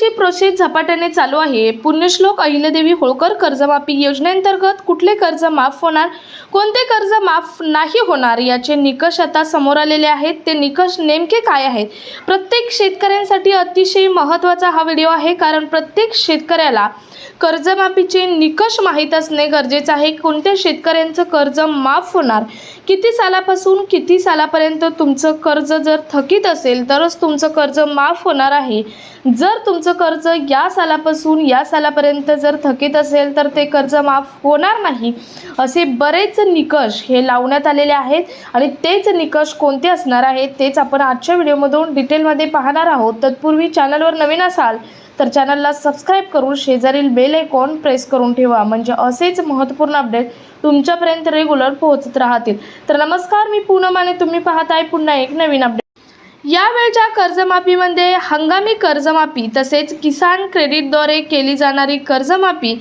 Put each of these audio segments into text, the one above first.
कर्जाची प्रोसेस झपाट्याने चालू आहे। पुण्यश्लोक अहिल्यादेवी होळकर कर्जमाफी योजनेअंतर्गत कुठले कर्ज माफ होणार, कोणते कर्ज माफ नाही होणार याचे निकष आता समोर आलेले आहेत। ते निकष नेमके काय आहेत? प्रत्येक शेतकऱ्यांसाठी अतिशय महत्त्वाचा हा व्हिडिओ आहे, कारण प्रत्येक शेतकऱ्याला कर्जमाफीचे निकष माहीत असणे गरजेचे आहे। कोणत्या शेतकऱ्यांचं कर्ज माफ होणार, किती सालापासून किती सालापर्यंत तुमचं कर्ज जर थकीत असेल तरच तुमचं कर्ज माफ होणार आहे। जर तुमचं कर्ज या सालापासून या सालापर्यंत जर थकीत असेल तर ते कर्ज माफ होणार नाही। असे बरेच निकष हे लावण्यात आलेले आहेत आणि तेच निकष कोणते असणार आहेत तेच आपण आजच्या व्हिडिओमधून डिटेलमध्ये पाहणार आहोत। तत्पूर्वी चॅनलवर नवीन असाल तर चॅनलला सबस्क्राइब करून शेजारील बेल आयकॉन प्रेस करून ठेवा, म्हणजे असेच महत्त्वपूर्ण अपडेट तुमच्यापर्यंत रेग्युलर पोहोचत राहतील। तर नमस्कार, मी पूनम आणि तुम्ही पाहताय पुन्हा एक नवीन अपडेट। यावेळच्या कर्जमाफीमध्ये हंगामी कर्जमाफी तसेच किसान क्रेडिटद्वारे केली जाणारी कर्जमाफी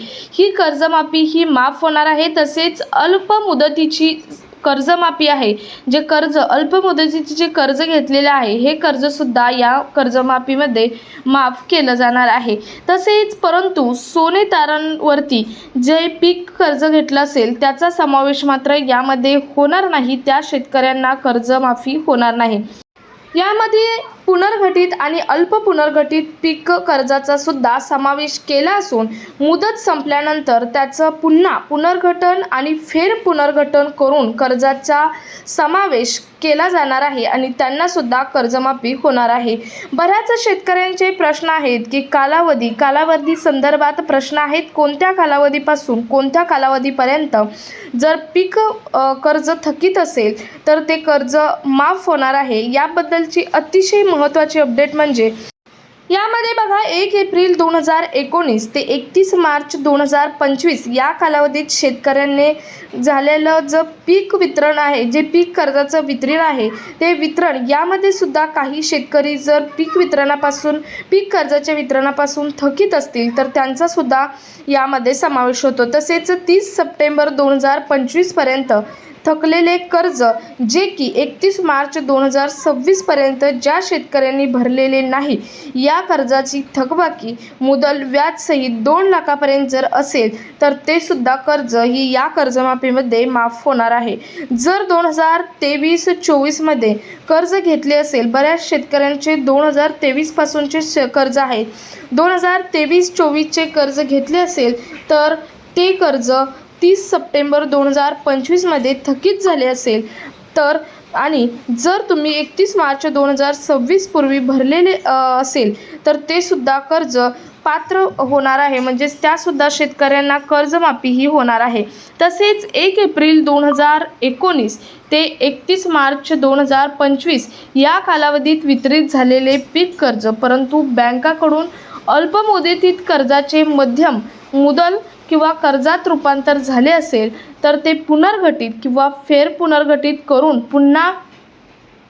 ही माफ होणार आहे। तसेच अल्प मुदतीची कर्जमाफी आहे, जे कर्ज अल्प मुदतीचे जे कर्ज घेतलेले आहे हे कर्ज सुद्धा या कर्जमाफीमध्ये माफ केलं जाणार आहे। तसेच परंतु सोने तारणवरती जे पीक कर्ज घेतलं असेल त्याचा समावेश मात्र यामध्ये होणार नाही, त्या शेतकऱ्यांना कर्जमाफी होणार नाही। यामध्ये पुनर्गठित आणि अल्प पुनर्गठित पीक कर्जाचा सुद्धा समावेश केला असून मुदत संपल्यानंतर त्याचं पुन्हा पुनर्गठन आणि फेर पुनर्गठन करून कर्जाचा समावेश केला जाणार आहे आणि त्यांना सुद्धा कर्जमाफी होणार आहे। बऱ्याच शेतकऱ्यांचे प्रश्न आहेत की कालावधी संदर्भात प्रश्न आहेत। कोणत्या कालावधीपासून कोणत्या कालावधीपर्यंत जर पीक कर्ज थकीत असेल तर ते कर्ज माफ होणार आहे। याबद्दलची अतिशय महत्त्वाची अपडेट म्हणजे यामध्ये बघा 1 एप्रिल 2019 ते 31 मार्च 2025 या कालावधीत शेतकऱ्यांनी झालेलं जे पीक वितरण आहे, जे पीक कर्जाचं वितरण आहे ते वितरण यामध्ये सुद्धा काही शेतकरी जर पीक कर्जाच्या वितरणापासून थकीत असतील तर त्यांचा सुद्धा यामध्ये समावेश होतो। तसेच 30 सप्टेंबर 2025 पर्यंत थकलेले कर्ज जे की 31 मार्च 2026 पर्यंत ज्या शेतकऱ्यांनी भरलेले नाही, या कर्जाची थकबाकी मुदल व्याज सहित 2 लाखापर्यंत जर असेल तर ते सुद्धा कर्ज ही या कर्जमाफीमध्ये माफ होणार आहे। जर 2023-24 मध्ये कर्ज घेतले असेल, बऱ्याच शेतकऱ्यांचे 2023 पासूनचे कर्ज आहे, 2023-24 चे कर्ज घेतले असेल तर ते कर्ज 30 सप्टेंबर 2025 मध्ये थकीत झाले असेल तर आणि जर तुम्ही 31 मार्च 2026 पूर्वी भरलेले असेल तर ते सुद्धा कर्ज पात्र होणार आहे, म्हणजे त्या सुद्धा शेतकऱ्यांना कर्जमाफी ही होणार आहे। तसेच 1 एप्रिल 2019 ते 31 मार्च 2025 या कालावधीत वितरित झालेले पीक कर्ज परंतु बँकाकडून अल्प मुदतीत कर्जाचे मध्यम मुदल किंवा कर्जात रूपांतर झाले असेल तर ते पुनर्गठित किंवा फेर पुनर्गठित करून पुन्हा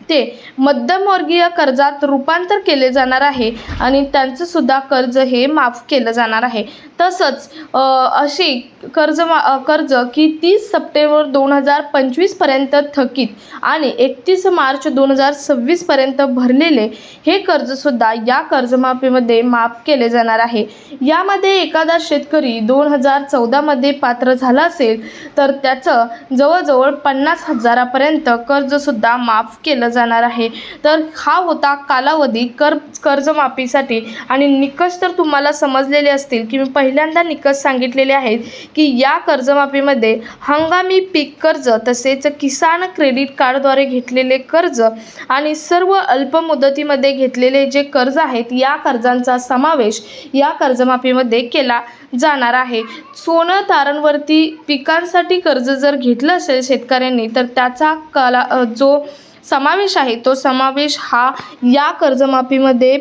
ते मध्यमवर्गीय कर्जात रूपांतर केले जाणार आहे आणि त्यांचं सुद्धा कर्ज हे माफ केलं जाणार आहे। तसंच अशी कर्ज की 30 सप्टेंबर 2025 पर्यंत थकीत आणि 31 मार्च 2026 पर्यंत भरलेले हे कर्ज सुद्धा या कर्जमाफीमध्ये माफ केले जाणार आहे। यामध्ये एखादा शेतकरी 2014 मध्ये पात्र झाला असेल तर त्याचं जवळजवळ 50,000पर्यंत कर्ज सुद्धा माफ केलं जाणार आहे। तर हा होता कालावधी कर्जमाफीसाठी आणि निकष तर तुम्हाला समजलेले असतील की मी पहिल्यांदा निकष सांगितलेले आहेत की या कर्जमाफीमध्ये हंगामी पीक कर्ज तसेच किसान क्रेडिट कार्डद्वारे घेतलेले कर्ज आणि सर्व अल्प मुदतीमध्ये घेतलेले जे कर्ज आहेत या कर्जांचा समावेश या कर्जमाफीमध्ये केला जाणार आहे। सोनं तारणवरती पिकांसाठी कर्ज जर घेतलं असेल शेतकऱ्यांनी तर त्याचा जो समावेश आहे तो समावेश हा या कर्जमाफीमध्ये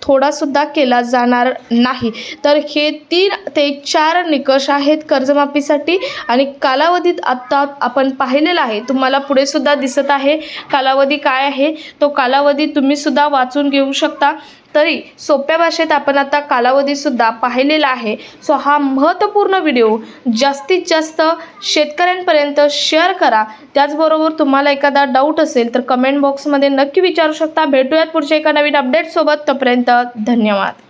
थोडासुद्धा केला जाणार नाही। तर हे 3 ते 4 निकष आहेत कर्जमाफीसाठी आणि कालावधीत आत्ता आपण पाहिलेला आहे, तुम्हाला पुढे सुद्धा दिसत आहे कालावधी काय आहे, तो कालावधी तुम्ही सुद्धा वाचून घेऊ शकता। तरी सोप्या भाषेत आपण आता कालावधीसुद्धा पाहिलेला आहे। सो हा महत्त्वपूर्ण व्हिडिओ जास्तीत जास्त शेतकऱ्यांपर्यंत शेअर करा। त्याचबरोबर तुम्हाला एखादा डाऊट असेल तर कमेंट बॉक्समध्ये नक्की विचारू शकता। भेटूयात पुढच्या एका नवीन अपडेटसोबत, तोपर्यंत धन्यवाद।